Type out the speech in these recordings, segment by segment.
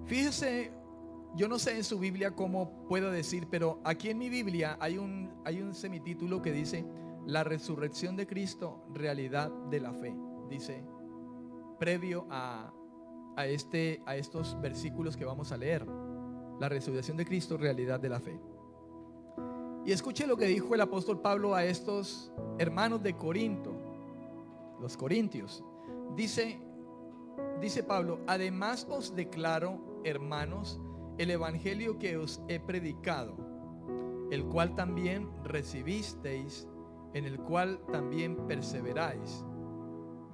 Fíjese, yo no sé en su Biblia cómo pueda decir, pero aquí en mi Biblia hay un semitítulo que dice: la resurrección de Cristo, realidad de la fe. Dice, previo a estos versículos que vamos a leer: la resurrección de Cristo, realidad de la fe. Y escuche lo que dijo el apóstol Pablo a estos hermanos de Corinto, los corintios. Dice Pablo: además os declaro, hermanos, el evangelio que os he predicado, el cual también recibisteis, en el cual también perseveráis.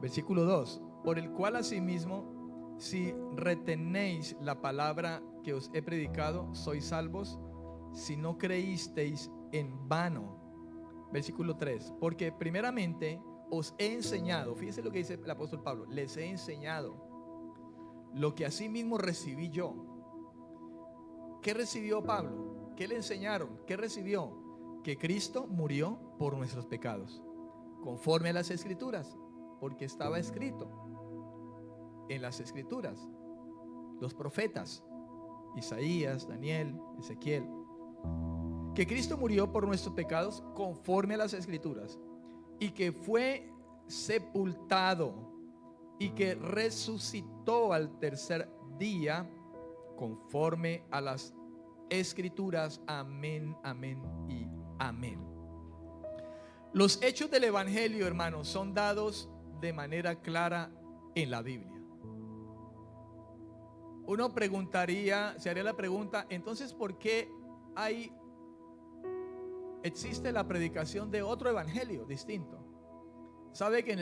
Versículo 2: por el cual asimismo, si retenéis la palabra que os he predicado, sois salvos, si no creísteis en vano. Versículo 3: porque primeramente os he enseñado, fíjense lo que dice el apóstol Pablo, les he enseñado lo que asimismo recibí yo. ¿Qué recibió Pablo? ¿Qué le enseñaron? ¿Qué recibió? Que Cristo murió por nuestros pecados, conforme a las Escrituras, porque estaba escrito en las Escrituras, los profetas, Isaías, Daniel, Ezequiel, que Cristo murió por nuestros pecados conforme a las Escrituras, y que fue sepultado, y que resucitó al tercer día conforme a las Escrituras. Amén, amén y amén. Los hechos del Evangelio, hermanos, son dados de manera clara en la Biblia. Uno preguntaría, se haría la pregunta: entonces, ¿por qué existe la predicación de otro evangelio distinto? Sabe que en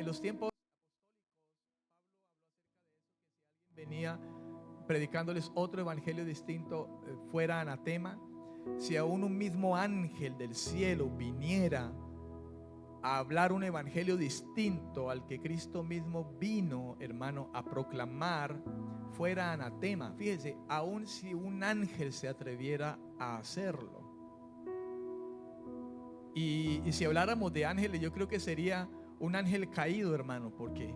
los tiempos venía predicándoles otro evangelio distinto, fuera anatema. Si aún un mismo ángel del cielo viniera a hablar un evangelio distinto al que Cristo mismo vino, hermano, a proclamar, fuera anatema. Fíjese, aún si un ángel se atreviera a hacerlo. Y si habláramos de ángeles, yo creo que sería un ángel caído, hermano, porque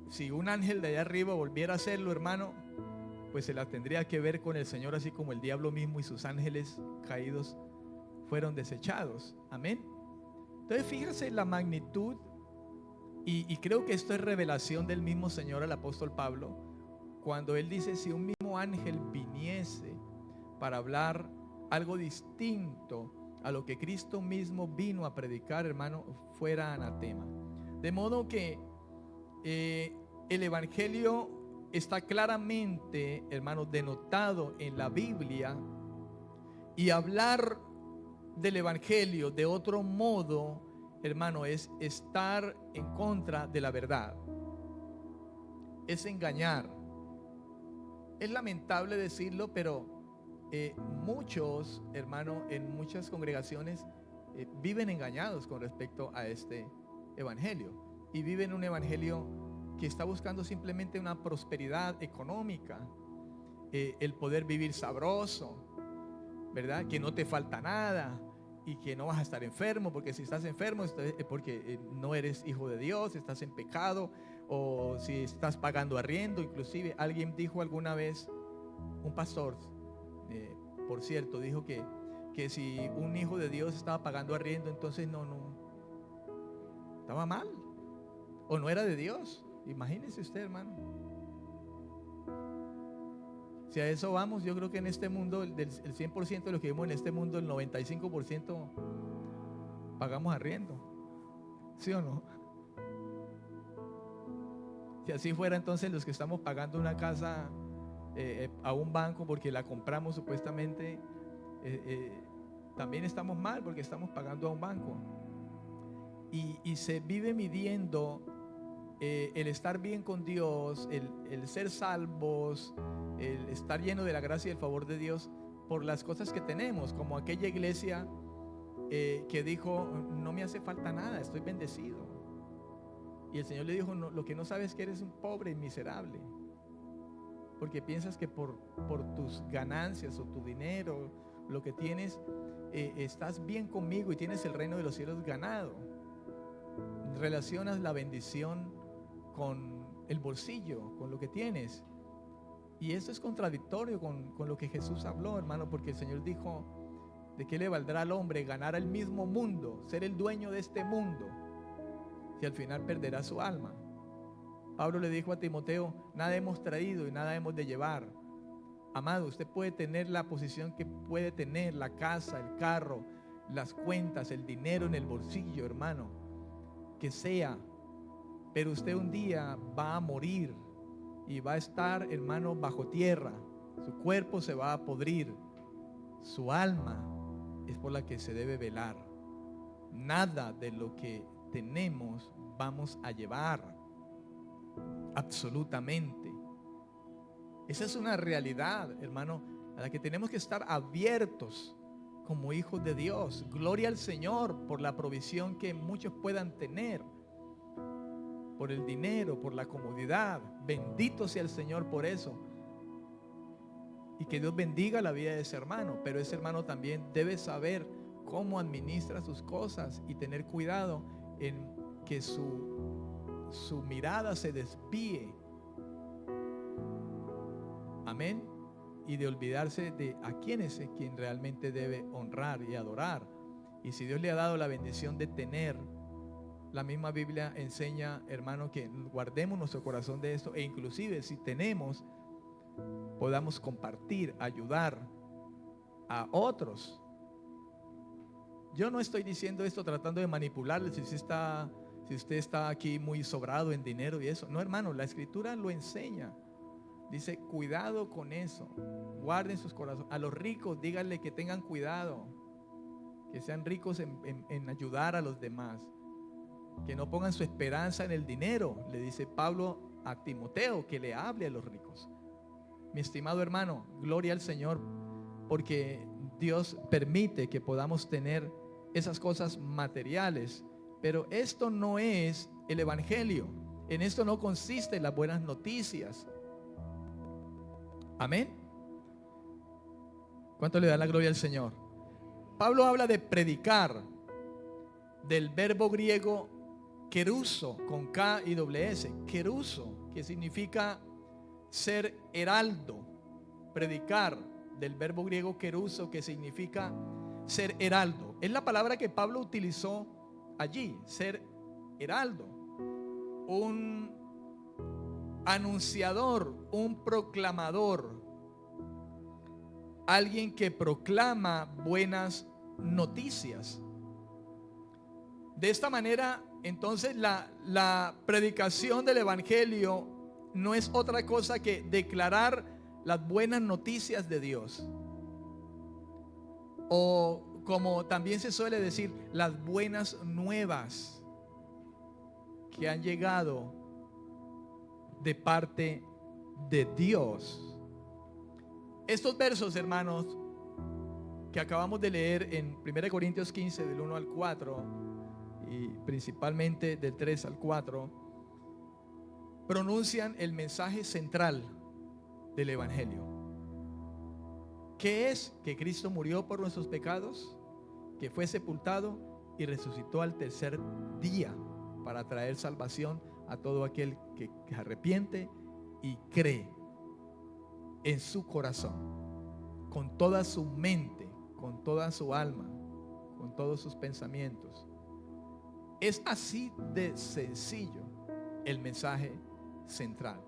si un ángel de allá arriba volviera a hacerlo, hermano, pues se la tendría que ver con el Señor, así como el diablo mismo y sus ángeles caídos fueron desechados. Amén. Entonces fíjese la magnitud, y creo que esto es revelación del mismo Señor al apóstol Pablo, cuando él dice: si un mismo ángel viniese para hablar algo distinto a lo que Cristo mismo vino a predicar, hermano, fuera anatema. De modo que el evangelio está claramente, hermano, denotado en la Biblia, y hablar del evangelio de otro modo, hermano, es estar en contra de la verdad, es engañar. Es lamentable decirlo, pero muchos, hermano, en muchas congregaciones viven engañados con respecto a este evangelio, y viven un evangelio que está buscando simplemente una prosperidad económica, el poder vivir sabroso, ¿verdad? Que no te falta nada y que no vas a estar enfermo, porque si estás enfermo es porque no eres hijo de Dios, estás en pecado, o si estás pagando arriendo. Inclusive alguien dijo alguna vez, un pastor, por cierto, dijo que si un hijo de Dios estaba pagando arriendo, entonces no estaba mal, o no era de Dios. Imagínese usted, hermano. Si a eso vamos, yo creo que en este mundo, el 100% de los que vivimos en este mundo, el 95% pagamos arriendo. ¿Sí o no? Si así fuera, entonces los que estamos pagando una casa a un banco porque la compramos supuestamente, también estamos mal, porque estamos pagando a un banco. Y se vive midiendo el estar bien con Dios, el ser salvos, el estar lleno de la gracia y el favor de Dios por las cosas que tenemos, como aquella iglesia que dijo: no me hace falta nada, estoy bendecido. Y el Señor le dijo: no, lo que no sabes es que eres un pobre y miserable, porque piensas que por tus ganancias o tu dinero, lo que tienes, estás bien conmigo y tienes el reino de los cielos ganado. Relacionas la bendición con el bolsillo, con lo que tienes. Y eso es contradictorio con lo que Jesús habló, hermano, porque el Señor dijo: ¿de qué le valdrá al hombre ganar el mismo mundo, ser el dueño de este mundo, si al final perderá su alma? Pablo le dijo a Timoteo: nada hemos traído y nada hemos de llevar. Amado, usted puede tener la posición que puede tener, la casa, el carro, las cuentas, el dinero en el bolsillo, hermano, que sea, pero usted un día va a morir y va a estar, hermano, bajo tierra. Su cuerpo se va a podrir, su alma es por la que se debe velar. Nada de lo que tenemos vamos a llevar, absolutamente. Esa es una realidad, hermano, a la que tenemos que estar abiertos como hijos de Dios. Gloria al Señor por la provisión que muchos puedan tener, por el dinero, por la comodidad. Bendito sea el Señor por eso. Y que Dios bendiga la vida de ese hermano. Pero ese hermano también debe saber cómo administra sus cosas y tener cuidado en que su mirada se desvíe. Amén. Y de olvidarse de a quién es quien realmente debe honrar y adorar. Y si Dios le ha dado la bendición de tener, la misma Biblia enseña, hermano, que guardemos nuestro corazón de esto, e inclusive si tenemos, podamos compartir, ayudar a otros. Yo no estoy diciendo esto tratando de manipularle si usted está aquí muy sobrado en dinero y eso. No, hermano, la Escritura lo enseña. Dice: cuidado con eso, guarden sus corazones. A los ricos díganle que tengan cuidado, que sean ricos en ayudar a los demás, que no pongan su esperanza en el dinero. Le dice Pablo a Timoteo que le hable a los ricos. Mi estimado hermano, gloria al Señor, porque Dios permite que podamos tener esas cosas materiales, pero esto no es el evangelio. En esto no consiste las buenas noticias. Amén. ¿Cuánto le da la gloria al Señor? Pablo habla de predicar, del verbo griego keruso, con K y doble S, keruso, que significa ser heraldo. Predicar, del verbo griego keruso, que significa ser heraldo. Es la palabra que Pablo utilizó allí, ser heraldo. Un anunciador, un proclamador, alguien que proclama buenas noticias. De esta manera, entonces, la predicación del evangelio no es otra cosa que declarar las buenas noticias de Dios, o como también se suele decir, las buenas nuevas que han llegado de parte de Dios. Estos versos, hermanos, que acabamos de leer en 1 Corintios 15 del 1 al 4 y principalmente del 3 al 4, pronuncian el mensaje central del evangelio. ¿Qué es? Que Cristo murió por nuestros pecados, que fue sepultado y resucitó al tercer día para traer salvación a todo aquel que arrepiente y cree en su corazón, con toda su mente, con toda su alma, con todos sus pensamientos. Es así de sencillo el mensaje central.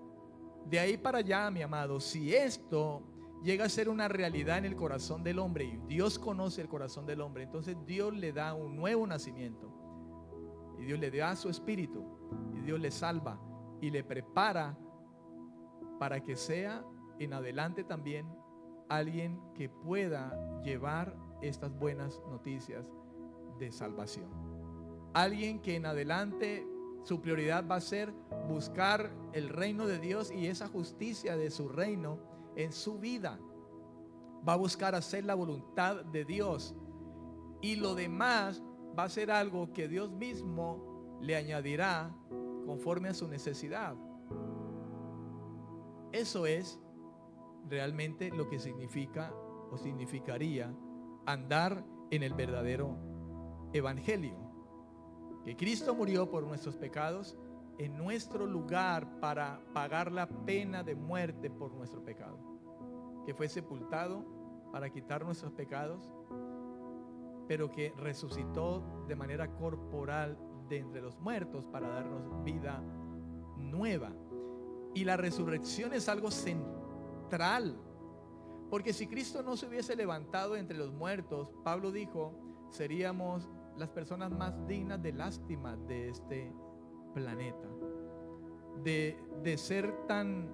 De ahí para allá, mi amado, si esto llega a ser una realidad en el corazón del hombre, y Dios conoce el corazón del hombre, entonces Dios le da un nuevo nacimiento, y Dios le da su espíritu, y Dios le salva y le prepara para que sea en adelante también alguien que pueda llevar estas buenas noticias de salvación. Alguien que en adelante su prioridad va a ser buscar el reino de Dios y esa justicia de su reino en su vida. Va a buscar hacer la voluntad de Dios, y lo demás va a ser algo que Dios mismo le añadirá conforme a su necesidad. Eso es realmente lo que significa o significaría andar en el verdadero evangelio. Que Cristo murió por nuestros pecados, en nuestro lugar para pagar la pena de muerte por nuestro pecado, que fue sepultado para quitar nuestros pecados, pero que resucitó de manera corporal de entre los muertos para darnos vida nueva. Y la resurrección es algo central, porque si Cristo no se hubiese levantado entre los muertos, Pablo dijo, seríamos las personas más dignas de lástima de este planeta, de ser tan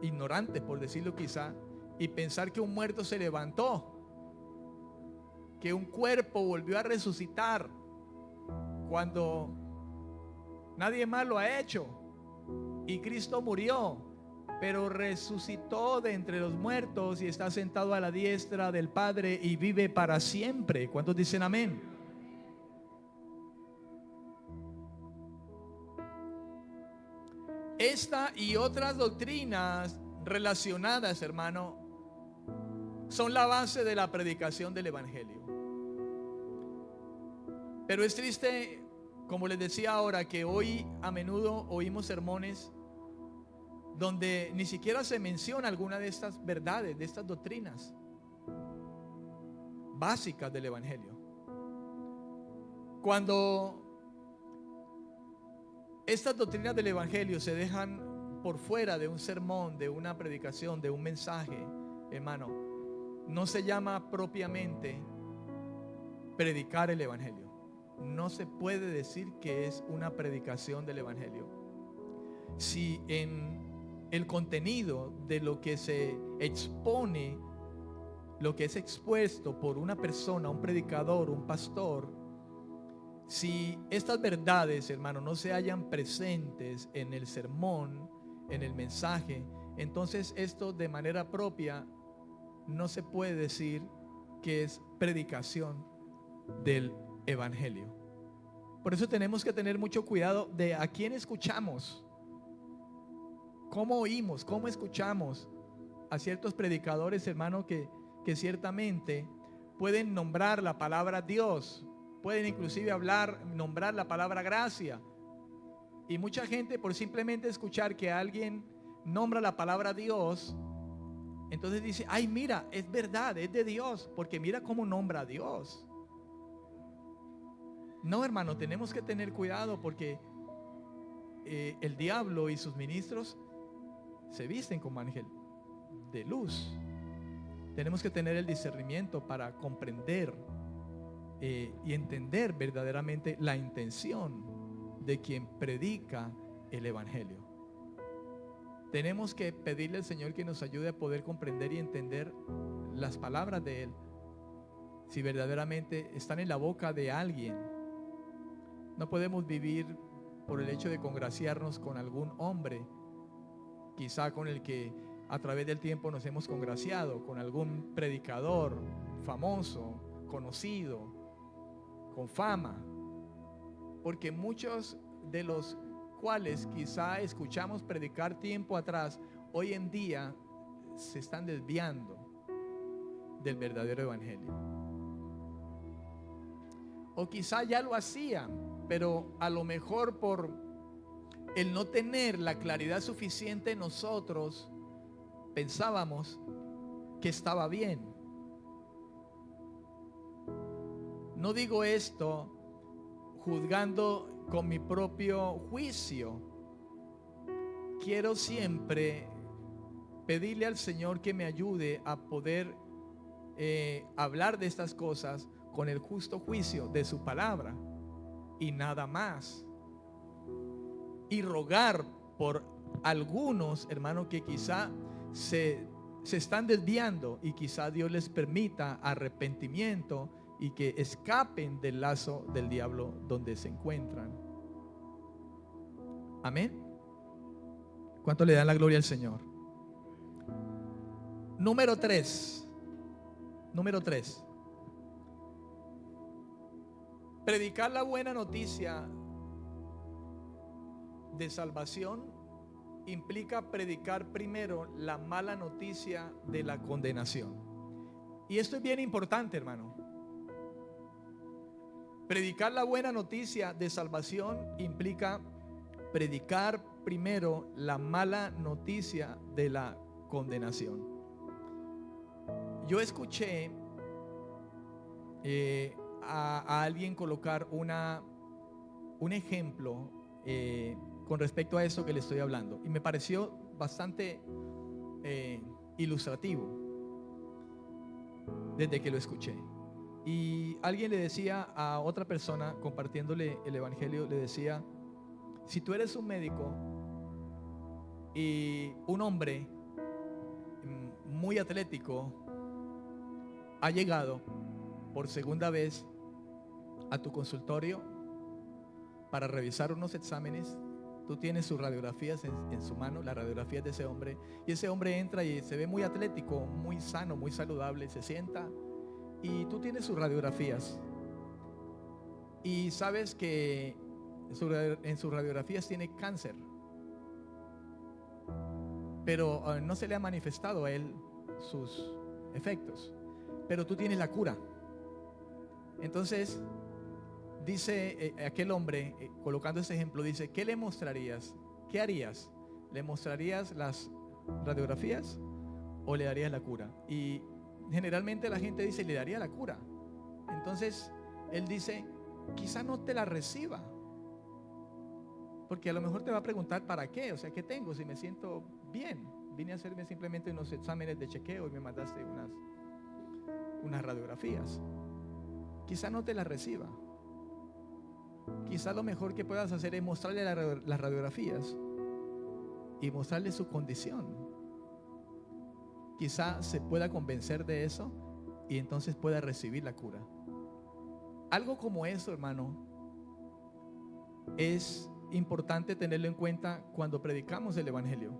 ignorantes, por decirlo quizá, y pensar que un muerto se levantó, que un cuerpo volvió a resucitar cuando nadie más lo ha hecho. Y Cristo murió, pero resucitó de entre los muertos y está sentado a la diestra del Padre y vive para siempre. ¿Cuántos dicen amén? Esta y otras doctrinas relacionadas, hermano, son la base de la predicación del Evangelio. Pero es triste, como les decía ahora, que hoy a menudo oímos sermones donde ni siquiera se menciona alguna de estas verdades, de estas doctrinas básicas del Evangelio. Cuando estas doctrinas del Evangelio se dejan por fuera de un sermón, de una predicación, de un mensaje, hermano, no se llama propiamente predicar el Evangelio. No se puede decir que es una predicación del Evangelio. Si en el contenido de lo que se expone, lo que es expuesto por una persona, un predicador, un pastor, si estas verdades, hermano, no se hallan presentes en el sermón, en el mensaje, entonces esto de manera propia no se puede decir que es predicación del Evangelio. Por eso tenemos que tener mucho cuidado de a quién escuchamos, cómo oímos, cómo escuchamos a ciertos predicadores, hermano, que ciertamente pueden nombrar la palabra Dios, pueden inclusive nombrar la palabra gracia. Y mucha gente, por simplemente escuchar que alguien nombra la palabra Dios, entonces dice, ay, mira, es verdad, es de Dios, porque mira cómo nombra a Dios. No, hermano, tenemos que tener cuidado porque el diablo y sus ministros se visten como ángel de luz. Tenemos que tener el discernimiento para comprender y entender verdaderamente la intención de quien predica el Evangelio. Tenemos que pedirle al Señor que nos ayude a poder comprender y entender las palabras de Él, si verdaderamente están en la boca de alguien. No podemos vivir por el hecho de congraciarnos con algún hombre, quizá con el que a través del tiempo nos hemos congraciado, con algún predicador famoso, conocido, con fama, porque muchos de los cuales quizá escuchamos predicar tiempo atrás, hoy en día se están desviando del verdadero Evangelio. O quizá ya lo hacían, pero a lo mejor por el no tener la claridad suficiente, nosotros pensábamos que estaba bien. No digo esto juzgando con mi propio juicio. Quiero siempre pedirle al Señor que me ayude a poder hablar de estas cosas con el justo juicio de su palabra y nada más. Y rogar por algunos, hermanos, que quizá se están desviando y quizá Dios les permita arrepentimiento y que escapen del lazo del diablo donde se encuentran. Amén. ¿Cuánto le dan la gloria al Señor? Número 3. Predicar la buena noticia de salvación implica predicar primero la mala noticia de la condenación. Y esto es bien importante, hermano. Predicar la buena noticia de salvación implica predicar primero la mala noticia de la condenación. Yo escuché a alguien colocar un ejemplo con respecto a eso que le estoy hablando, y me pareció bastante ilustrativo desde que lo escuché. Y alguien le decía a otra persona, compartiéndole el evangelio, le decía: si tú eres un médico y un hombre muy atlético ha llegado por segunda vez a tu consultorio para revisar unos exámenes, tú tienes sus radiografías en su mano, las radiografías de ese hombre, y ese hombre entra y se ve muy atlético, muy sano, muy saludable, se sienta y tú tienes sus radiografías y sabes que en sus radiografías tiene cáncer, pero no se le ha manifestado a él sus efectos, pero tú tienes la cura. Entonces dice aquel hombre, colocando ese ejemplo, dice: ¿qué le mostrarías? ¿Qué harías? ¿Le mostrarías las radiografías o le darías la cura? Y generalmente la gente dice: le daría la cura. Entonces él dice: quizá no te la reciba, porque a lo mejor te va a preguntar ¿para qué? O sea, ¿qué tengo? Si me siento bien, vine a hacerme simplemente unos exámenes de chequeo y me mandaste unas radiografías. Quizá no te la reciba. Quizá lo mejor que puedas hacer es mostrarle las radiografías y mostrarle su condición. Quizá se pueda convencer de eso y entonces pueda recibir la cura. Algo como eso, hermano, es importante tenerlo en cuenta cuando predicamos el evangelio,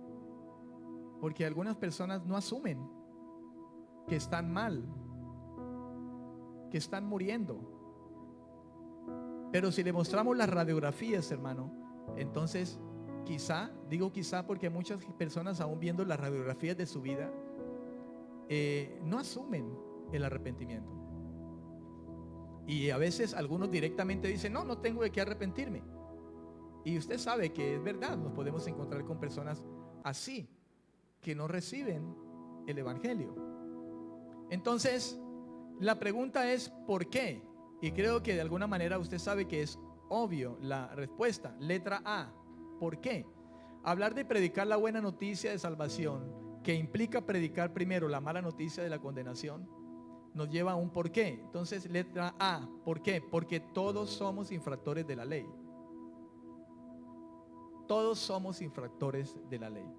porque algunas personas no asumen que están mal, que están muriendo. Pero si le mostramos las radiografías, hermano, entonces quizá, digo quizá porque muchas personas, aún viendo las radiografías de su vida, no asumen el arrepentimiento. Y a veces algunos directamente dicen: no tengo de qué arrepentirme. Y usted sabe que es verdad, nos podemos encontrar con personas así, que no reciben el evangelio. Entonces, la pregunta es ¿por qué? Y creo que de alguna manera usted sabe que es obvio la respuesta. Letra A: ¿por qué? Hablar de predicar la buena noticia de salvación, que implica predicar primero la mala noticia de la condenación, nos lleva a un por qué. Entonces, letra A: ¿por qué? Porque todos somos infractores de la ley. Todos somos infractores de la ley.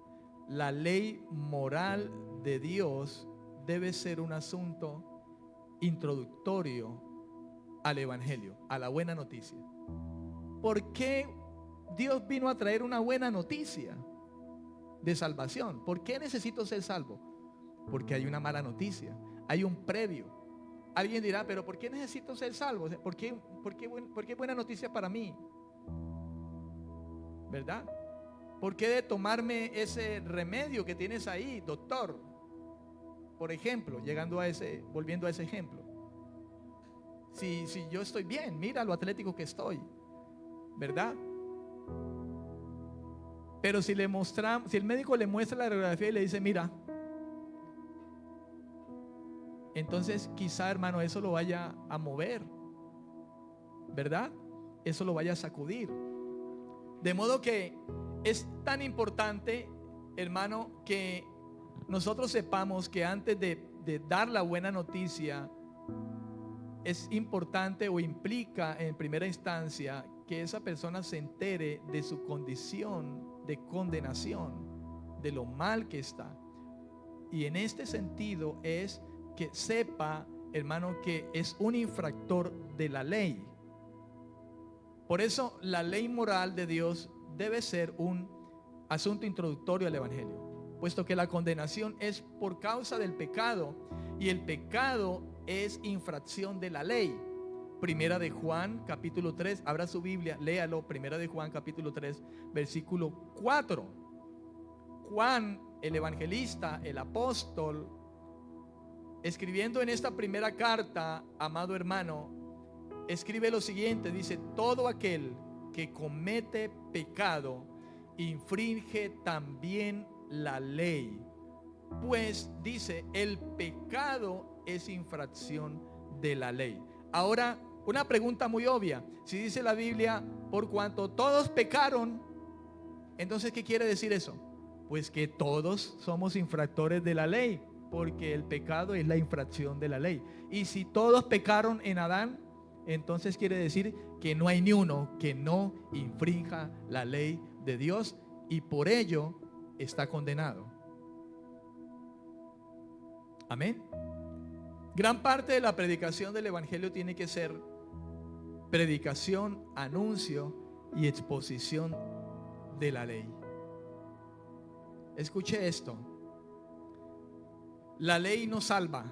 La ley moral de Dios debe ser un asunto introductorio al evangelio, a la buena noticia. ¿Por qué Dios vino a traer una buena noticia de salvación? ¿Por qué necesito ser salvo? Porque hay una mala noticia, hay un previo. Alguien dirá: pero ¿por qué necesito ser salvo? ¿Por qué buena noticia para mí? ¿Verdad? ¿Por qué de tomarme ese remedio que tienes ahí, doctor? Por ejemplo, volviendo a ese ejemplo. Si yo estoy bien, mira lo atlético que estoy, ¿verdad? Pero si el médico le muestra la radiografía y le dice: mira, entonces quizá, hermano, eso lo vaya a mover, ¿verdad? Eso lo vaya a sacudir. De modo que es tan importante, hermano, que nosotros sepamos que antes de dar la buena noticia, es importante o implica en primera instancia que esa persona se entere de su condición de condenación, de lo mal que está. Y en este sentido es que sepa, hermano, que es un infractor de la ley. Por eso la ley moral de Dios debe ser un asunto introductorio al evangelio, puesto que la condenación es por causa del pecado, y el pecado es infracción de la ley. Primera de Juan capítulo 3, abra su Biblia, léalo. Primera de Juan capítulo 3, versículo 4. Juan, el evangelista, el apóstol, escribiendo en esta primera carta, amado hermano, escribe lo siguiente: dice: todo aquel que comete pecado infringe también la ley. Pues dice, el pecado es infracción de la ley. Ahora, una pregunta muy obvia. Si dice la Biblia, por cuanto todos pecaron, entonces, ¿qué quiere decir eso? Pues que todos somos infractores de la ley, porque el pecado es la infracción de la ley. Y si todos pecaron en Adán, entonces quiere decir que no hay ni uno que no infrinja la ley de Dios y por ello está condenado. Amén. Gran parte de la predicación del evangelio tiene que ser predicación, anuncio y exposición de la ley. Escuche esto. La ley no salva.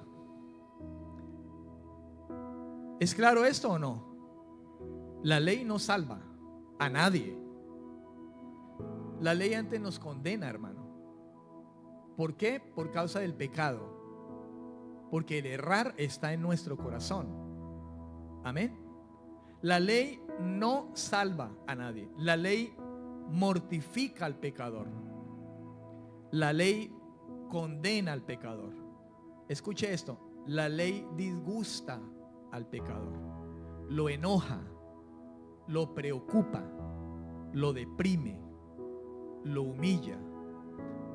¿Es claro esto o no? La ley no salva a nadie. La ley antes nos condena, hermano. ¿Por qué? Por causa del pecado. Porque el errar está en nuestro corazón. Amén. La ley no salva a nadie. La ley mortifica al pecador. La ley condena al pecador. Escuche esto. La ley disgusta al pecador. Lo enoja, lo preocupa, lo deprime, lo humilla,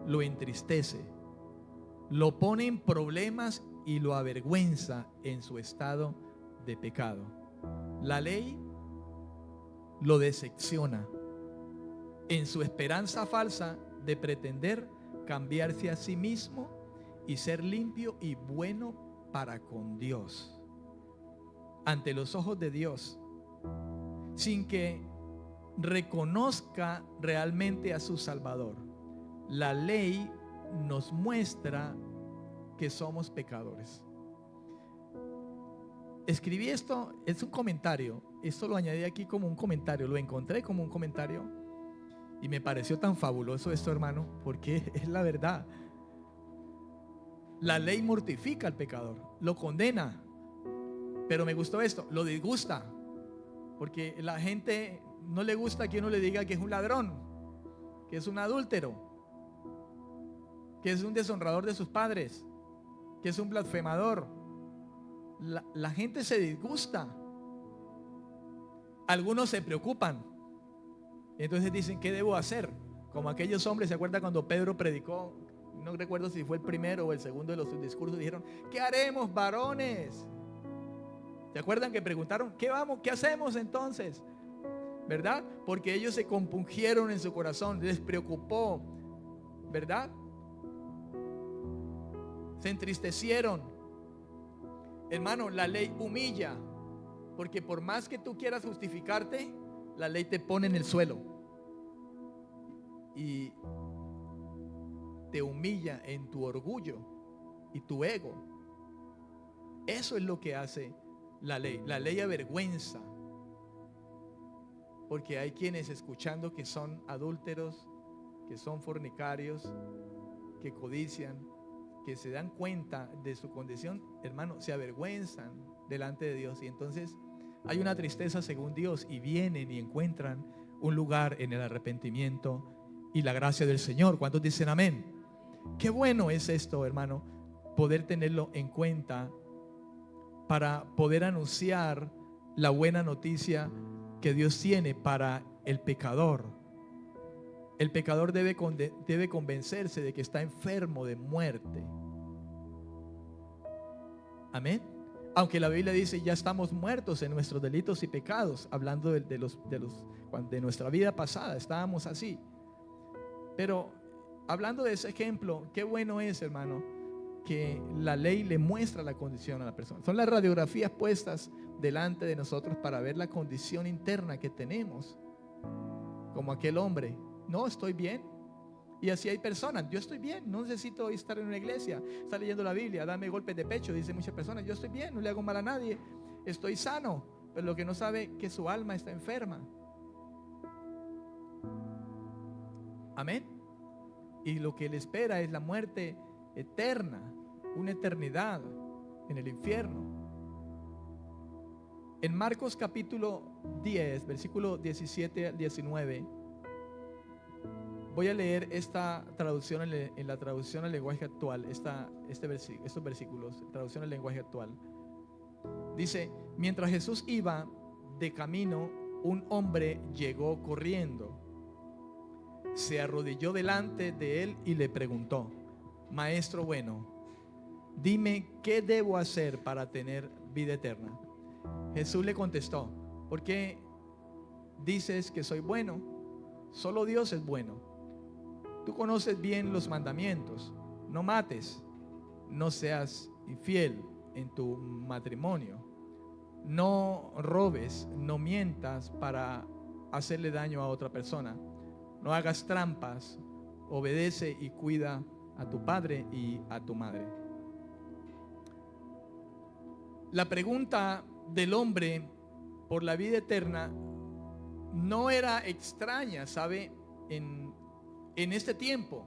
lo entristece, lo pone en problemas y lo avergüenza en su estado de pecado. La ley lo decepciona en su esperanza falsa de pretender cambiarse a sí mismo y ser limpio y bueno para con Dios, ante los ojos de Dios, sin que reconozca realmente a su Salvador. La ley nos muestra que somos pecadores. Escribí esto, es un comentario, esto lo añadí aquí como un comentario, lo encontré como un comentario y me pareció tan fabuloso esto, hermano, porque es la verdad. La ley mortifica al pecador, lo condena, pero me gustó esto, lo disgusta, porque la gente no le gusta que uno le diga que es un ladrón, que es un adúltero, que es un deshonrador de sus padres, que es un blasfemador. La gente se disgusta. Algunos se preocupan. Entonces dicen, ¿qué debo hacer? Como aquellos hombres, ¿se acuerdan cuando Pedro predicó? No recuerdo si fue el primero o el segundo de los discursos. Dijeron, ¿qué haremos, varones? ¿Se acuerdan que preguntaron, ¿qué hacemos entonces? ¿Verdad? Porque ellos se compungieron en su corazón, les preocupó, ¿verdad? Se entristecieron. Hermano, la ley humilla, porque por más que tú quieras justificarte, la ley te pone en el suelo y te humilla en tu orgullo y tu ego. Eso es lo que hace la ley. La ley avergüenza, porque hay quienes, escuchando que son adúlteros, que son fornicarios, que codician, que se dan cuenta de su condición, hermano, se avergüenzan delante de Dios. Y entonces hay una tristeza según Dios y vienen y encuentran un lugar en el arrepentimiento y la gracia del Señor. ¿Cuántos dicen amén? Qué bueno es esto, hermano, poder tenerlo en cuenta para poder anunciar la buena noticia que Dios tiene para el pecador. El pecador debe convencerse de que está enfermo de muerte. Amén. Aunque la Biblia dice ya estamos muertos en nuestros delitos y pecados, hablando de nuestra vida pasada, estábamos así. Pero hablando de ese ejemplo, qué bueno es, hermano, que la ley le muestra la condición a la persona. Son las radiografías puestas delante de nosotros para ver la condición interna que tenemos, como aquel hombre. No, estoy bien. Y así hay personas, yo estoy bien, no necesito estar en una iglesia, estar leyendo la Biblia, darme golpes de pecho, dicen muchas personas, yo estoy bien, no le hago mal a nadie, estoy sano, pero lo que no sabe es que su alma está enferma. Amén. Y lo que le espera es la muerte eterna, una eternidad en el infierno. En Marcos capítulo 10, versículo 17 al 19, voy a leer esta traducción en la traducción al lenguaje actual, estos versículos, traducción al lenguaje actual. Dice: mientras Jesús iba de camino, un hombre llegó corriendo, se arrodilló delante de él y le preguntó: Maestro bueno, dime qué debo hacer para tener vida eterna. Jesús le contestó: ¿por qué dices que soy bueno? Solo Dios es bueno. Tú conoces bien los mandamientos: no mates, no seas infiel en tu matrimonio, no robes, no mientas para hacerle daño a otra persona, no hagas trampas, obedece y cuida a tu padre y a tu madre. La pregunta del hombre por la vida eterna no era extraña, ¿sabe? En este tiempo,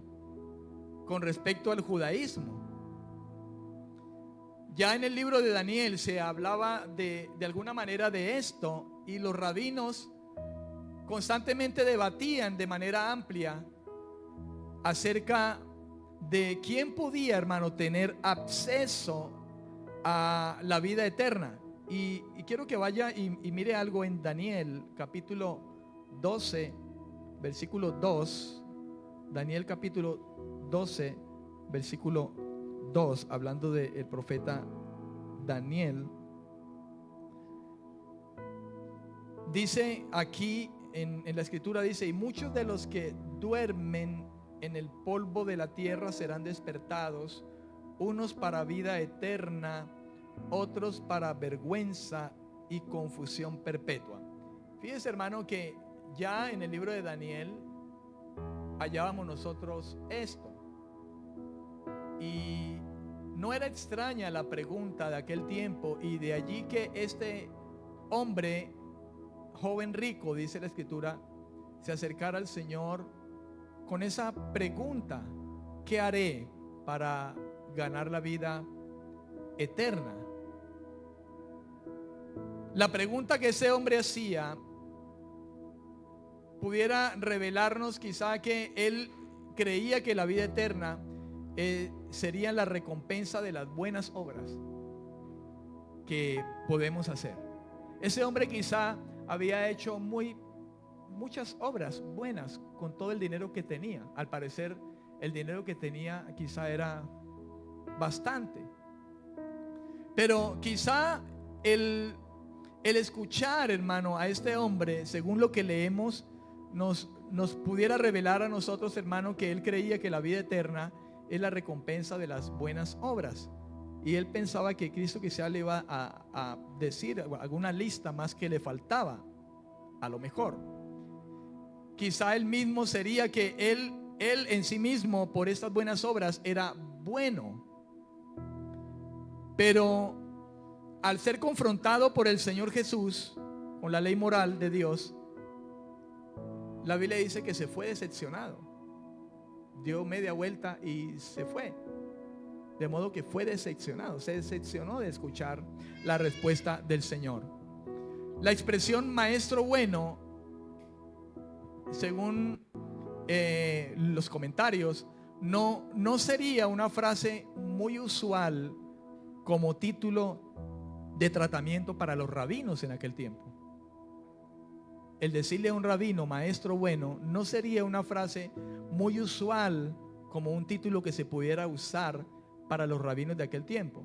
con respecto al judaísmo. Ya en el libro de Daniel se hablaba de alguna manera de esto, y los rabinos constantemente debatían de manera amplia acerca de quién podía, hermano, tener acceso a la vida eterna. Y quiero que vaya y mire algo en Daniel capítulo 12, versículo 2. Daniel capítulo 12, versículo 2, hablando del profeta Daniel. Dice aquí en la escritura, dice: y muchos de los que duermen en el polvo de la tierra serán despertados, unos para vida eterna, otros para vergüenza y confusión perpetua. Fíjese, hermano, que ya en el libro de Daniel hallábamos nosotros esto, y no era extraña la pregunta de aquel tiempo, y de allí que este hombre joven rico, dice la escritura, se acercara al Señor con esa pregunta: ¿qué haré para ganar la vida eterna? La pregunta que ese hombre hacía pudiera revelarnos quizá que él creía que la vida eterna sería la recompensa de las buenas obras que podemos hacer. Ese hombre quizá había hecho muchas obras buenas con todo el dinero que tenía. Al parecer el dinero que tenía quizá era bastante, pero quizá el escuchar, hermano, a este hombre, según lo que leemos, nos pudiera revelar a nosotros, hermano, que él creía que la vida eterna es la recompensa de las buenas obras. Y él pensaba que Cristo quizá le iba a decir alguna lista más que le faltaba. A lo mejor quizá él mismo sería que él en sí mismo, por estas buenas obras, era bueno. Pero al ser confrontado por el Señor Jesús con la ley moral de Dios, la Biblia dice que se fue decepcionado, dio media vuelta y se fue. De modo que fue decepcionado, se decepcionó de escuchar la respuesta del Señor. La expresión maestro bueno, según los comentarios, no sería una frase muy usual como título de tratamiento para los rabinos en aquel tiempo. El decirle a un rabino maestro bueno no sería una frase muy usual como un título que se pudiera usar para los rabinos de aquel tiempo.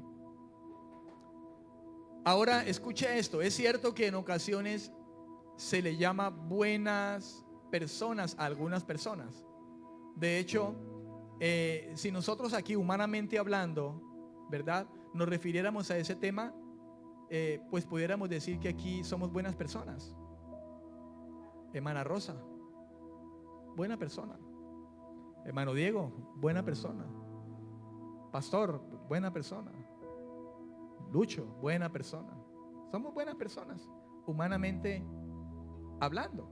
Ahora escuche esto: es cierto que en ocasiones se le llama buenas personas a algunas personas. De hecho, si nosotros aquí humanamente hablando, ¿verdad?, nos refiriéramos a ese tema, pues pudiéramos decir que aquí somos buenas personas. Hermana Rosa, buena persona. Hermano Diego, buena persona. Pastor, buena persona. Lucho, buena persona. Somos buenas personas, humanamente hablando.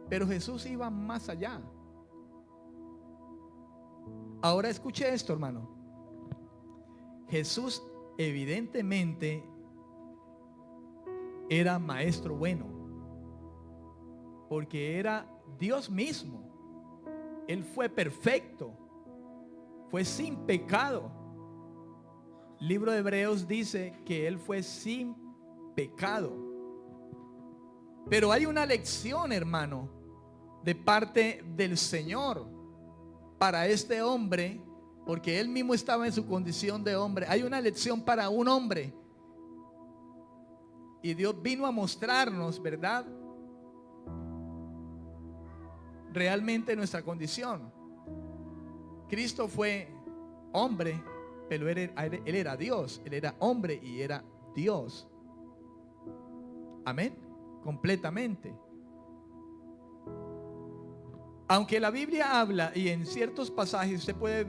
Pero Jesús iba más allá. Ahora escuche esto, hermano. Jesús evidentemente era maestro bueno, porque era Dios mismo. Él fue perfecto, fue sin pecado. El libro de Hebreos dice que Él fue sin pecado. Pero hay una lección, hermano, de parte del Señor para este hombre, porque Él mismo estaba en su condición de hombre. Hay una lección para un hombre. Y Dios vino a mostrarnos, ¿verdad?, realmente nuestra condición. Cristo fue hombre, pero él era Dios. Él era hombre y era Dios. Amén. Completamente. Aunque la Biblia habla, y en ciertos pasajes usted puede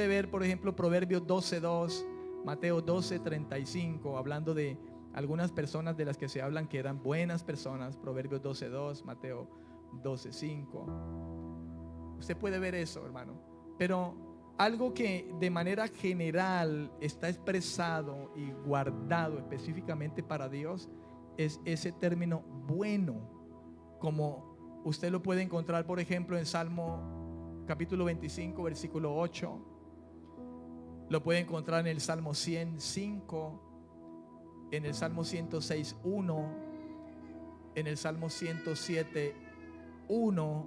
ver, por ejemplo, Proverbios 12:2, Mateo 12:35, hablando de algunas personas de las que se hablan que eran buenas personas. Proverbios 12:2, Mateo 12:5. Usted puede ver eso, hermano. Pero algo que de manera general está expresado y guardado específicamente para Dios es ese término bueno, como usted lo puede encontrar, por ejemplo, en Salmo capítulo 25, versículo 8. Lo puede encontrar en el Salmo 105, en el Salmo 106:1, en el Salmo 107:1,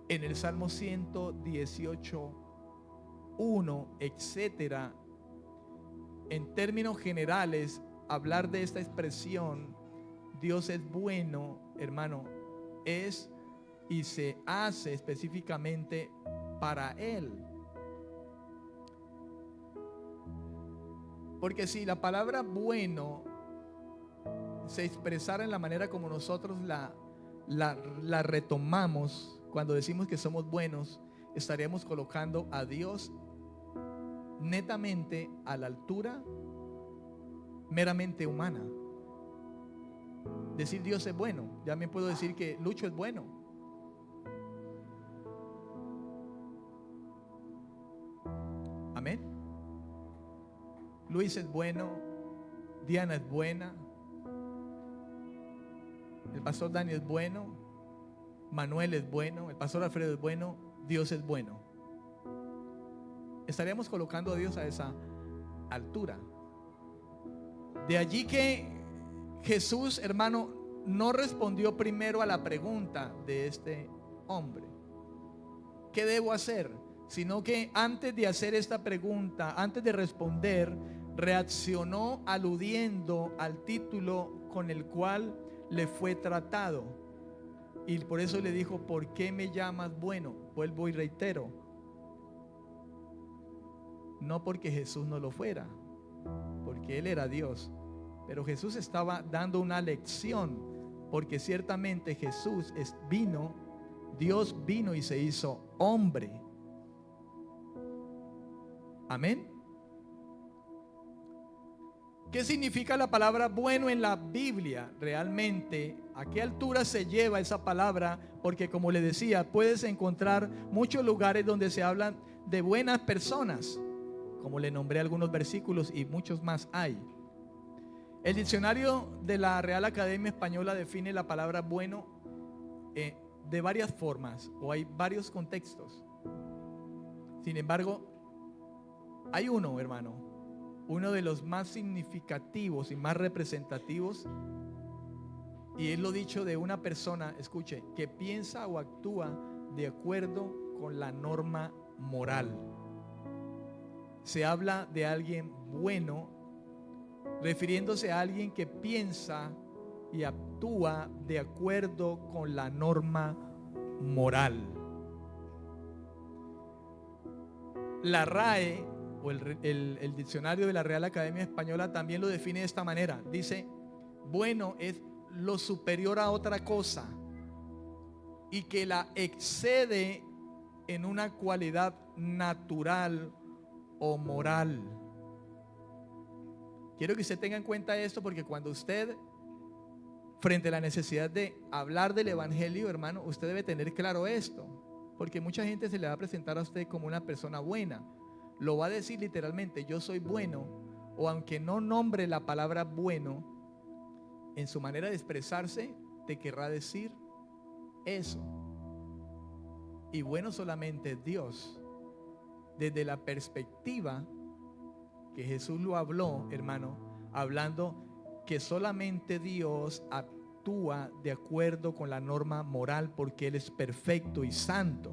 en el Salmo 118:1, etcétera. En términos generales, hablar de esta expresión, Dios es bueno, hermano, es y se hace específicamente para Él. Porque si la palabra bueno se expresara en la manera como nosotros la retomamos, cuando decimos que somos buenos, estaríamos colocando a Dios netamente a la altura meramente humana. Decir Dios es bueno, ya me puedo decir que Lucho es bueno. Amén. Luis es bueno, Diana es buena, el pastor Dani es bueno, Manuel es bueno, el pastor Alfredo es bueno, Dios es bueno. Estaríamos colocando a Dios a esa altura. De allí que Jesús, hermano, no respondió primero a la pregunta de este hombre: ¿qué debo hacer? Sino que antes de hacer esta pregunta, antes de responder, reaccionó aludiendo al título con el cual le fue tratado. Y por eso le dijo: ¿por qué me llamas bueno? Vuelvo y reitero, no porque Jesús no lo fuera, porque Él era Dios, pero Jesús estaba dando una lección, porque ciertamente Dios vino y se hizo hombre. Amén. ¿Qué significa la palabra bueno en la Biblia? Realmente, ¿a qué altura se lleva esa palabra? Porque, como le decía, puedes encontrar muchos lugares donde se hablan de buenas personas, como le nombré algunos versículos, y muchos más hay. El diccionario de la Real Academia Española define la palabra bueno de varias formas, o hay varios contextos. Sin embargo, hay uno, hermano, uno de los más significativos y más representativos, y es lo dicho de una persona, escuche, que piensa o actúa de acuerdo con la norma moral. Se habla de alguien bueno, refiriéndose a alguien que piensa y actúa de acuerdo con la norma moral. La RAE, o el diccionario de la Real Academia Española, también lo define de esta manera. Dice: bueno es lo superior a otra cosa y que la excede en una cualidad natural o moral. Quiero que usted tenga en cuenta esto, porque cuando usted, frente a la necesidad de hablar del evangelio, hermano, usted debe tener claro esto, porque mucha gente se le va a presentar a usted como una persona buena. Lo va a decir literalmente: yo soy bueno, o aunque no nombre la palabra bueno, en su manera de expresarse, te querrá decir eso. Y bueno solamente Dios, desde la perspectiva que Jesús lo habló, hermano, hablando que solamente Dios actúa de acuerdo con la norma moral porque Él es perfecto y santo.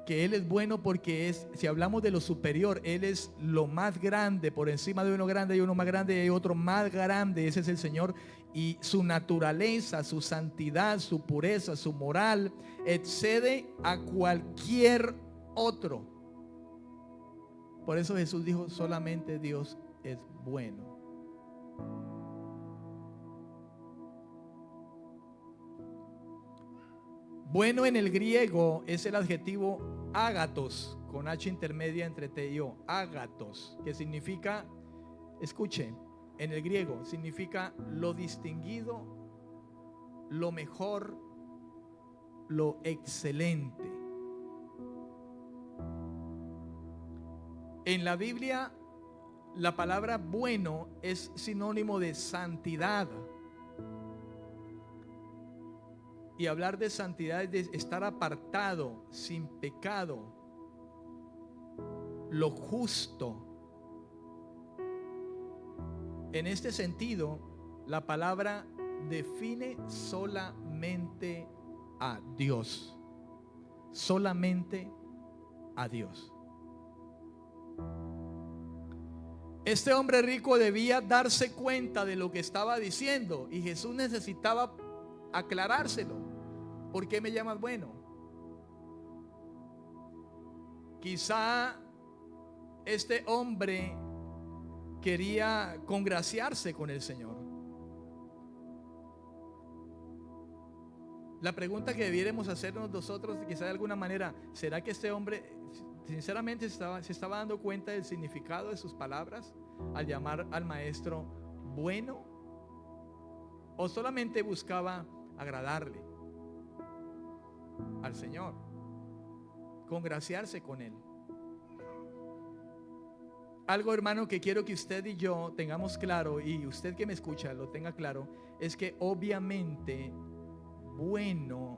Que Él es bueno porque es, si hablamos de lo superior, Él es lo más grande. Por encima de uno grande hay uno más grande y hay otro más grande. Ese es el Señor. Y su naturaleza, su santidad, su pureza, su moral excede a cualquier otro. Por eso Jesús dijo, solamente Dios es bueno. Bueno en el griego es el adjetivo ágatos, con H intermedia entre T y O, ágatos, que significa, escuchen, en el griego significa lo distinguido, lo mejor, lo excelente. En la Biblia, la palabra bueno es sinónimo de santidad. Y hablar de santidad es de estar apartado, sin pecado, lo justo. En este sentido, la palabra define solamente a Dios. Solamente a Dios. Este hombre rico debía darse cuenta de lo que estaba diciendo y Jesús necesitaba aclarárselo. ¿Por qué me llamas bueno? Quizá este hombre quería congraciarse con el Señor. La pregunta que debiéramos hacernos nosotros, quizá de alguna manera, ¿será que este hombre sinceramente se estaba dando cuenta del significado de sus palabras al llamar al maestro bueno? ¿O solamente buscaba agradarle al Señor, congraciarse con Él? Algo, hermano, que quiero que usted y yo tengamos claro, y usted que me escucha lo tenga claro, es que obviamente bueno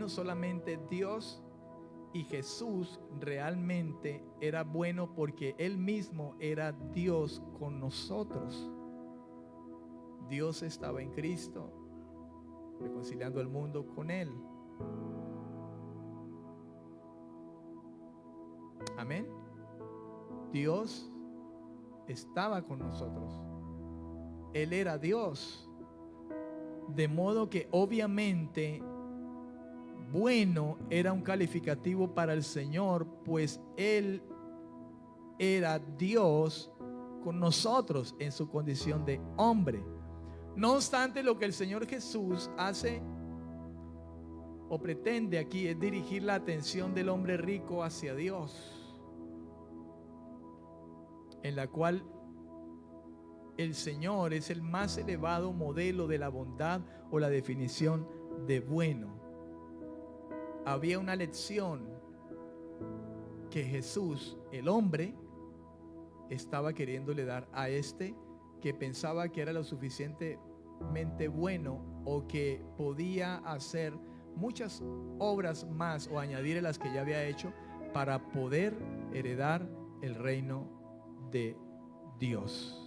solamente Dios, y Jesús realmente era bueno porque Él mismo era Dios con nosotros. Dios estaba en Cristo, reconciliando al mundo con Él. Amén. Dios estaba con nosotros. Él era Dios. De modo que obviamente bueno era un calificativo para el Señor, pues Él era Dios con nosotros en su condición de hombre. No obstante, lo que el Señor Jesús hace o pretende aquí es dirigir la atención del hombre rico hacia Dios, en la cual el Señor es el más elevado modelo de la bondad o la definición de bueno. Había una lección que Jesús, el hombre, estaba queriéndole dar a este que pensaba que era lo suficientemente bueno o que podía hacer muchas obras más o añadir a las que ya había hecho para poder heredar el reino de Dios.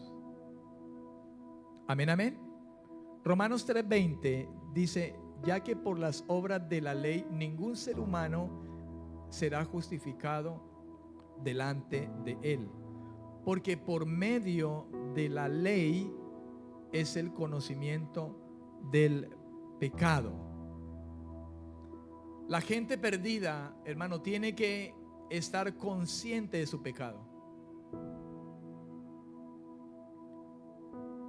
Amén, amén. Romanos 3:20 dice, ya que por las obras de la ley ningún ser humano será justificado delante de él, porque por medio de la ley es el conocimiento del pecado. La gente perdida, hermano, tiene que estar consciente de su pecado.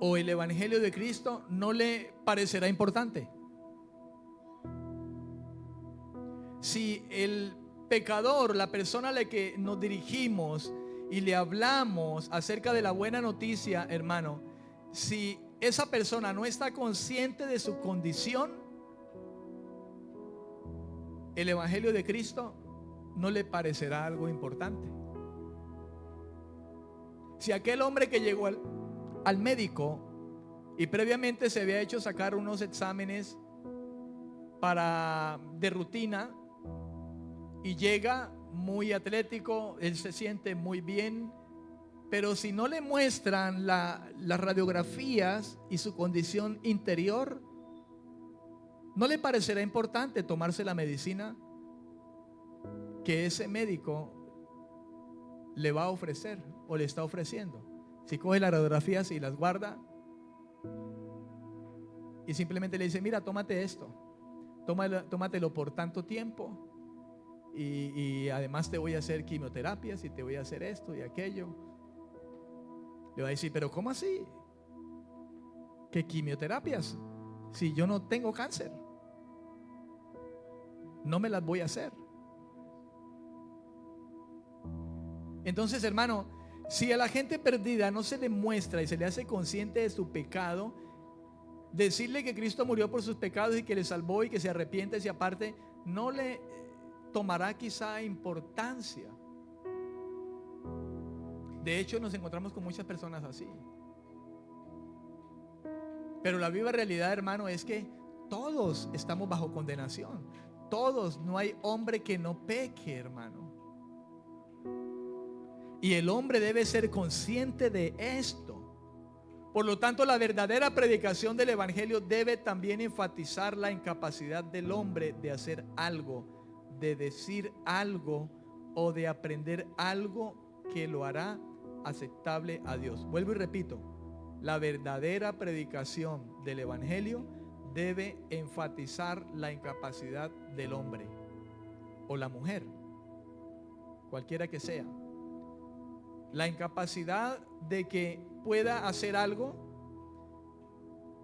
O el evangelio de Cristo no le parecerá importante. Si el pecador, la persona a la que nos dirigimos y le hablamos acerca de la buena noticia, hermano, si esa persona no está consciente de su condición, el evangelio de Cristo no le parecerá algo importante. Si aquel hombre que llegó al médico y previamente se había hecho sacar unos exámenes de rutina, y llega muy atlético, él se siente muy bien, pero si no le muestran las radiografías y su condición interior, ¿no le parecerá importante tomarse la medicina que ese médico le va a ofrecer o le está ofreciendo? Si coge las radiografías y las guarda y simplemente le dice: mira, tómate esto, tómatelo por tanto tiempo, y además te voy a hacer quimioterapias y te voy a hacer esto y aquello. Le va a decir: pero ¿cómo así? ¿Qué quimioterapias? Si yo no tengo cáncer, no me las voy a hacer. Entonces, hermano, si a la gente perdida no se le muestra y se le hace consciente de su pecado, decirle que Cristo murió por sus pecados y que le salvó y que se arrepiente y se aparte, no le tomará quizá importancia. De hecho, nos encontramos con muchas personas así. Pero la viva realidad, hermano, es que todos estamos bajo condenación. Todos, no hay hombre que no peque, hermano. Y el hombre debe ser consciente de esto. Por lo tanto, la verdadera predicación del evangelio debe también enfatizar la incapacidad del hombre de hacer algo, de decir algo o de aprender algo que lo hará aceptable a Dios. Vuelvo y repito, la verdadera predicación del evangelio debe enfatizar la incapacidad del hombre o la mujer, cualquiera que sea. La incapacidad de que pueda hacer algo,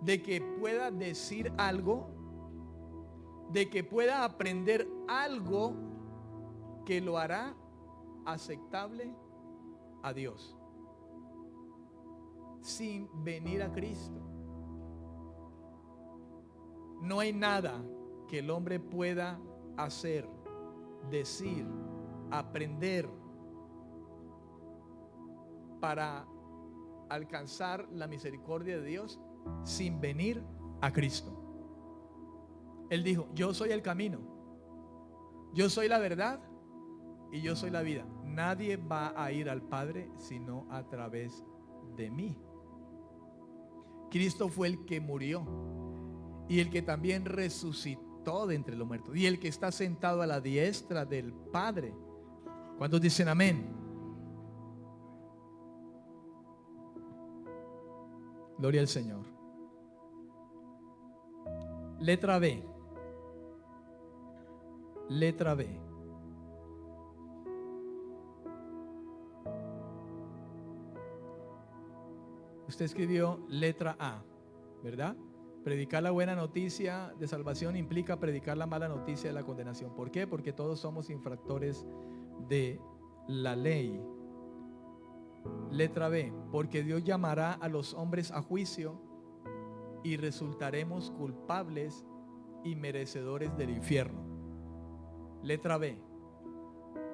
de que pueda decir algo, de que pueda aprender algo que lo hará aceptable a Dios, sin venir a Cristo. No hay nada que el hombre pueda hacer, decir, aprender para alcanzar la misericordia de Dios sin venir a Cristo. Él dijo: yo soy el camino, yo soy la verdad y yo soy la vida. Nadie va a ir al Padre sino a través de mí. Cristo fue el que murió y el que también resucitó de entre los muertos y el que está sentado a la diestra del Padre. ¿Cuántos dicen amén? Gloria al Señor. Letra B. Letra B. Usted escribió letra A, ¿verdad? Predicar la buena noticia de salvación implica predicar la mala noticia de la condenación. ¿Por qué? Porque todos somos infractores de la ley. Letra B, porque Dios llamará a los hombres a juicio y resultaremos culpables y merecedores del infierno. Letra B,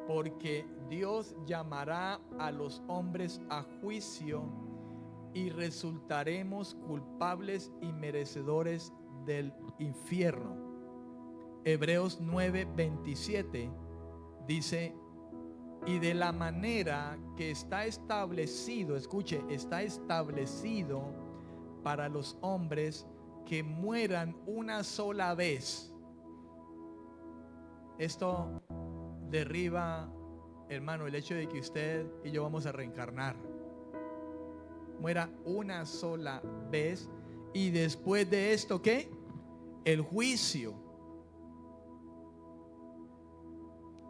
porque Dios llamará a los hombres a juicio y resultaremos culpables y merecedores del infierno. Hebreos 9:27 dice: y de la manera que está establecido, escuche, está establecido para los hombres que mueran una sola vez. Esto derriba, hermano, el hecho de que usted y yo vamos a reencarnar. Muera una sola vez y después de esto, ¿qué? El juicio.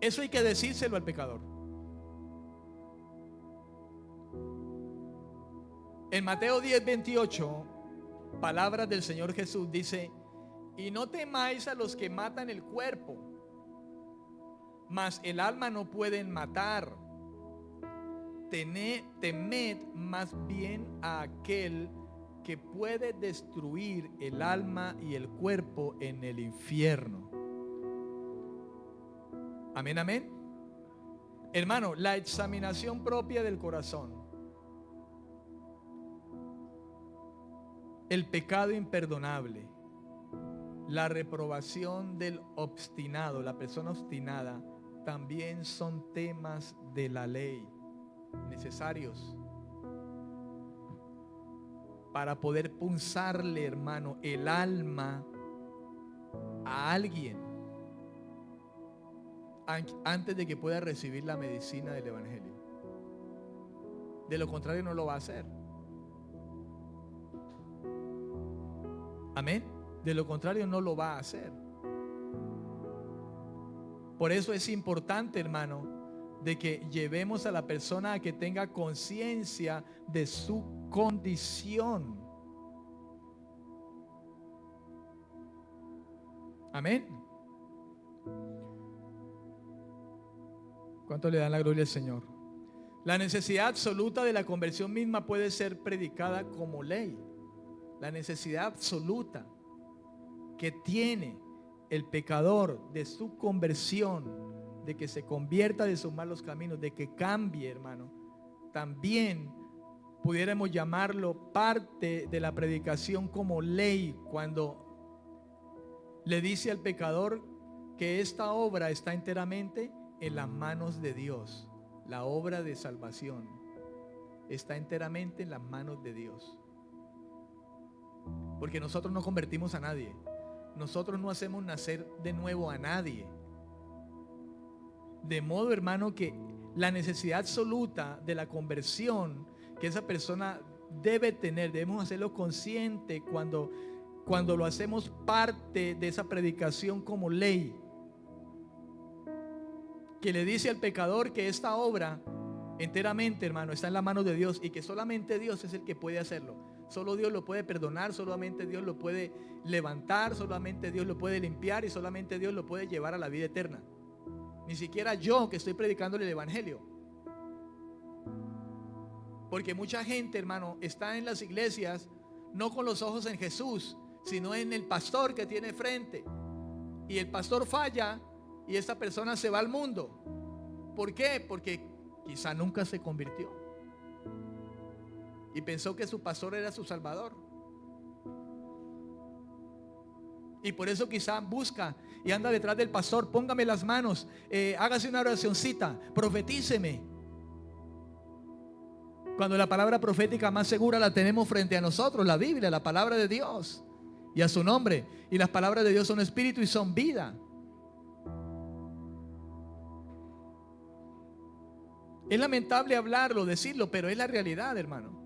Eso hay que decírselo al pecador. En Mateo 10:28, palabras del Señor Jesús, dice: y no temáis a los que matan el cuerpo, mas el alma no pueden matar. Temed más bien a aquel que puede destruir el alma y el cuerpo en el infierno. Amén, amén. Hermano, la examinación propia del corazón el pecado imperdonable, la reprobación del obstinado, la persona obstinada, también son temas de la ley necesarios para poder punzarle, hermano, el alma a alguien antes de que pueda recibir la medicina del evangelio. De lo contrario no lo va a hacer. Amén. De lo contrario no lo va a hacer. Por eso es importante, hermano, de que llevemos a la persona a que tenga conciencia de su condición. Amén. ¿Cuánto le dan la gloria al Señor? La necesidad absoluta de la conversión misma puede ser predicada como ley. La necesidad absoluta que tiene el pecador de su conversión, de que se convierta de sus malos caminos, de que cambie, hermano, también pudiéramos llamarlo parte de la predicación como ley, cuando le dice al pecador que esta obra está enteramente en las manos de Dios. La obra de salvación está enteramente en las manos de Dios. Porque nosotros no convertimos a nadie. Nosotros no hacemos nacer de nuevo a nadie. De modo, hermano, que la necesidad absoluta de la conversión que esa persona debe tener, debemos hacerlo consciente cuando lo hacemos parte de esa predicación como ley, que le dice al pecador que esta obra enteramente, hermano, está en la mano de Dios y que solamente Dios es el que puede hacerlo. Solo Dios lo puede perdonar, solamente Dios lo puede levantar, solamente Dios lo puede limpiar y solamente Dios lo puede llevar a la vida eterna. Ni siquiera yo que estoy predicando el evangelio. Porque mucha gente, hermano, está en las iglesias no con los ojos en Jesús, sino en el pastor que tiene frente. Y el pastor falla y esta persona se va al mundo. ¿Por qué? Porque quizá nunca se convirtió y pensó que su pastor era su salvador. Y por eso quizá busca y anda detrás del pastor: póngame las manos, hágase una oracioncita, profetíceme. Cuando la palabra profética más segura la tenemos frente a nosotros, la Biblia, la palabra de Dios, y a su nombre. Y las palabras de Dios son espíritu y son vida. Es lamentable hablarlo, decirlo, pero es la realidad, hermano.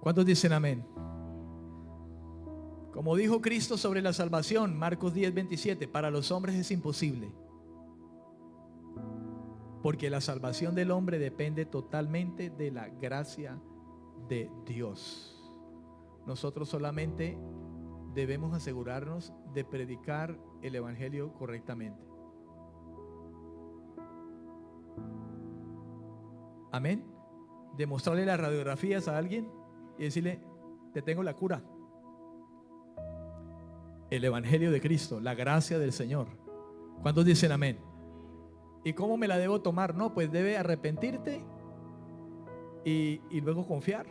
¿Cuántos dicen amén? Como dijo Cristo sobre la salvación, Marcos 10:27, para los hombres es imposible, porque la salvación del hombre depende totalmente de la gracia de Dios. Nosotros solamente debemos asegurarnos de predicar el evangelio correctamente. Amén. Demostrarle las radiografías a alguien y decirle: te tengo la cura. El evangelio de Cristo, la gracia del Señor. ¿Cuántos dicen amén? ¿Y cómo me la debo tomar? No, pues debe arrepentirte y luego confiar.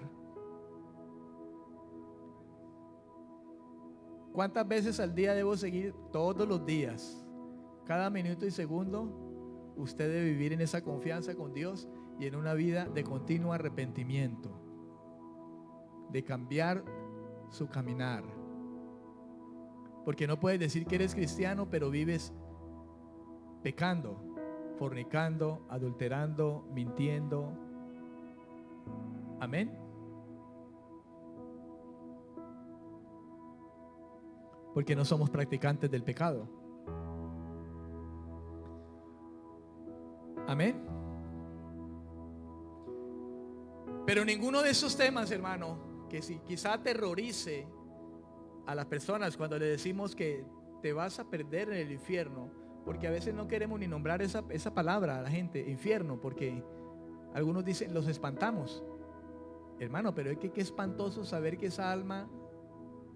¿Cuántas veces al día debo seguir? Todos los días. Cada minuto y segundo usted debe vivir en esa confianza con Dios y en una vida de continuo arrepentimiento, de cambiar su caminar. Porque no puedes decir que eres cristiano pero vives pecando, fornicando, adulterando, mintiendo. Amén. Porque no somos practicantes del pecado. Amén. Pero ninguno de esos temas, hermano, que si quizá aterrorice a las personas cuando le decimos que te vas a perder en el infierno, porque a veces no queremos ni nombrar esa palabra a la gente, infierno, porque algunos dicen, los espantamos. Hermano, pero es que qué espantoso saber que esa alma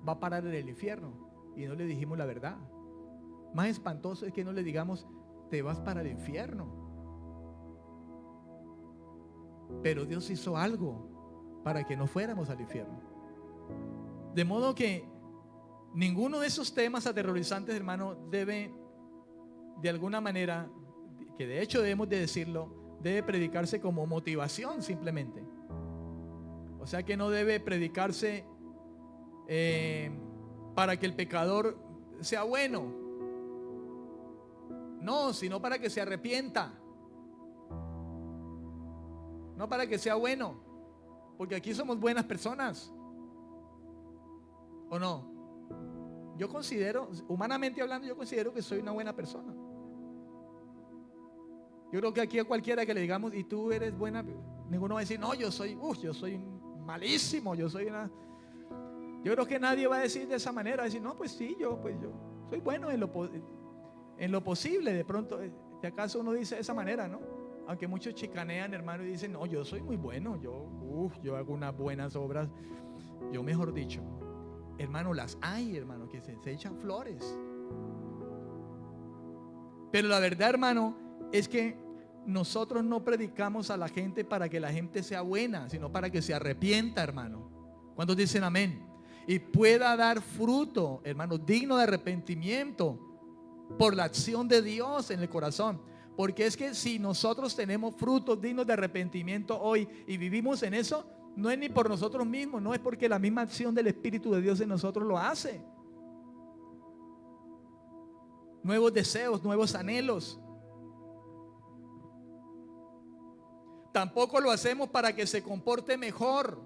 va a parar en el infierno y no le dijimos la verdad. Más espantoso es que no le digamos: te vas para el infierno. pero Dios hizo algo para que no fuéramos al infierno. De modo que ninguno de esos temas aterrorizantes, hermano, debe de alguna manera, que de hecho debemos de decirlo, debe predicarse como motivación simplemente. O sea que no debe predicarse para que el pecador sea bueno. No, sino para que se arrepienta. No para que sea bueno. Porque aquí somos buenas personas. ¿O no? Yo considero, humanamente hablando, yo considero que soy una buena persona. Yo creo que aquí a cualquiera que le digamos, y tú eres buena, ninguno va a decir, no, yo soy malísimo, yo creo que nadie va a decir de esa manera, va a decir, no, pues sí, yo soy bueno en lo posible. De pronto, si acaso uno dice de esa manera, ¿no? Aunque muchos chicanean, hermano, y dicen, no, yo soy muy bueno, yo hago unas buenas obras. Yo, mejor dicho, hermano, las hay, hermano, que se echan flores. Pero la verdad, hermano, es que nosotros no predicamos a la gente para que la gente sea buena, sino para que se arrepienta, hermano. ¿Cuántos dicen amén? Y pueda dar fruto, hermano, digno de arrepentimiento por la acción de Dios en el corazón. Porque es que si nosotros tenemos frutos dignos de arrepentimiento hoy y vivimos en eso, no es ni por nosotros mismos, no es porque la misma acción del Espíritu de Dios en nosotros lo hace. Nuevos deseos, nuevos anhelos. Tampoco lo hacemos para que se comporte mejor.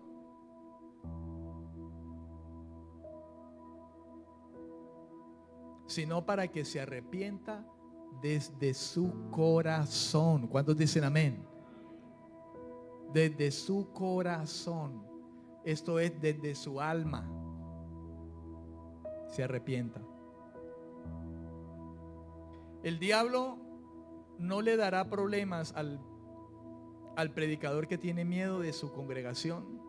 Sino para que se arrepienta desde su corazón. ¿Cuántos dicen amén? Desde su corazón. Esto es desde su alma. Se arrepienta. El diablo no le dará problemas al predicador que tiene miedo de su congregación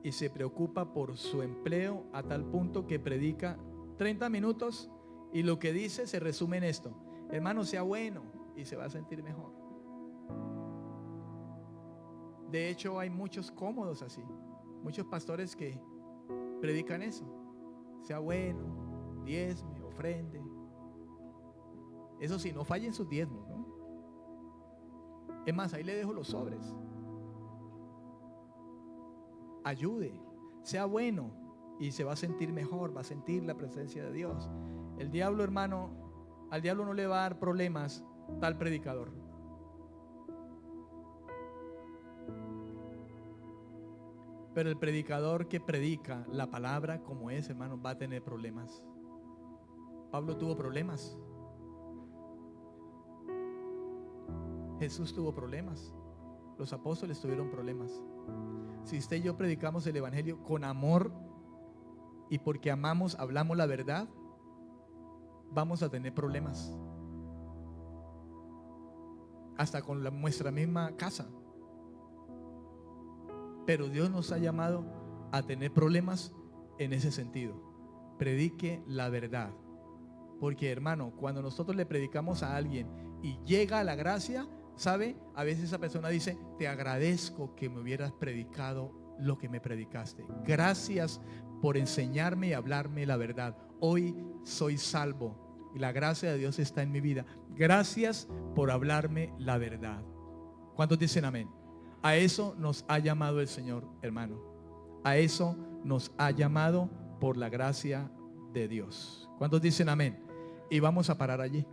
y se preocupa por su empleo a tal punto que predica 30 minutos y lo que dice se resume en esto: hermano, sea bueno y se va a sentir mejor. De hecho, hay muchos cómodos así, muchos pastores que predican eso: sea bueno, diezme, ofrende. Eso sí, no fallen sus diezmos, ¿no? Es más, ahí le dejo los sobres. Ayude, sea bueno y se va a sentir mejor, va a sentir la presencia de Dios. El diablo, hermano, al diablo no le va a dar problemas tal predicador. Pero el predicador que predica la palabra como es, hermano, va a tener problemas. Pablo tuvo problemas. Jesús tuvo problemas. Los apóstoles tuvieron problemas. Si usted y yo predicamos el evangelio con amor y porque amamos, hablamos la verdad, vamos a tener problemas. Hasta con nuestra misma casa. Pero Dios nos ha llamado a tener problemas en ese sentido. Predique la verdad. Porque, hermano, cuando nosotros le predicamos a alguien y llega la gracia, ¿sabe? A veces esa persona dice: te agradezco que me hubieras predicado lo que me predicaste. Gracias por enseñarme y hablarme la verdad. Hoy soy salvo y la gracia de Dios está en mi vida. Gracias por hablarme la verdad. ¿Cuántos dicen amén? A eso nos ha llamado el Señor, hermano. A eso nos ha llamado por la gracia de Dios. ¿Cuántos dicen amén? Y vamos a parar allí.